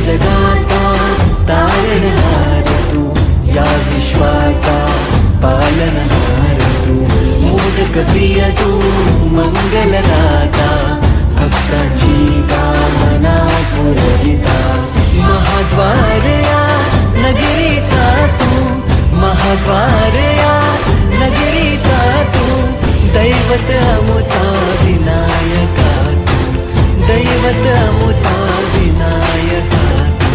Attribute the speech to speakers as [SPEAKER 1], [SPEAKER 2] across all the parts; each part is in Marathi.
[SPEAKER 1] जगाचा तारणहार तू, या विश्वाचा पालनहार तू, मोदक प्रिय तू, मंगलदाता, भक्तांची कामना पुरविता, महाद्वार या नगरीचा तू, महाद्वार या नगरीचा तू, दैवत अमुचा विनायका तू, दैवत अमुचा विनायका तू.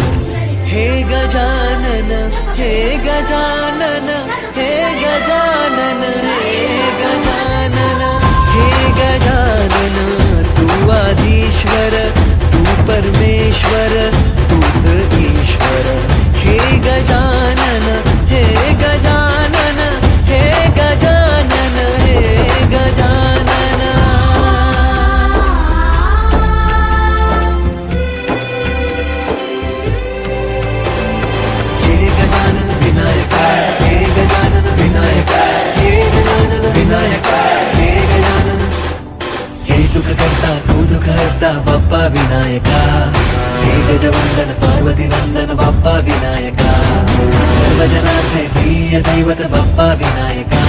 [SPEAKER 1] हे गजानन, हे गजानन, हे गजानन, हे गजानन, हे गजानन, तू आधीश्वर, तू परमेश्वर, तूच ईश्वर. हे गजानन, हे गजानन, हे गजानन, हे गजानन. हे गजानन विनायका, हे गजानन विनायका, हे गजानन विनायका, हे गजानन. हे सुख करता तू दुःख हरता बाप्पा विनायका, हे गजवंदन पार्वती नंदन बाप्पा विनायका, सर्वजनांचे प्रिय दैवत बाप्पा विनायका,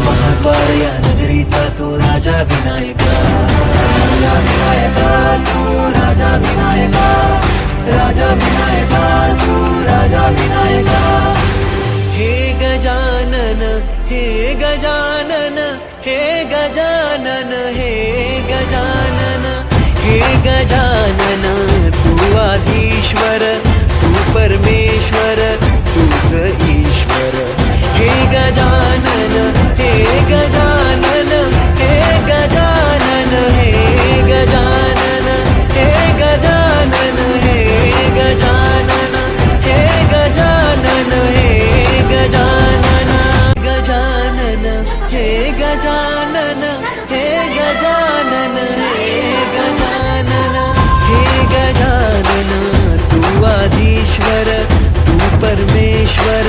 [SPEAKER 1] महाद्वार या नगरीचा तू राजा विनायका, राजा विनायका तू राजा विनायका, राजा विनायका तू राजा विनायका. हे गजानन, हे गजानन, हे गजानन, हे गजानन, हे गजानन, तू आधीश्वर, तू परमेश्वर, तूच ईश्वर. हे गजानन, हे गजानन, हे गजानन, हे गजानन, हे गजानन, हे गजानन, हे गजानन, हे गजानन, गजानन, हे गजानन, हे गजानन, हे गजानन, हे गजानन, तू आधीश्वर, तू परमेश्वर,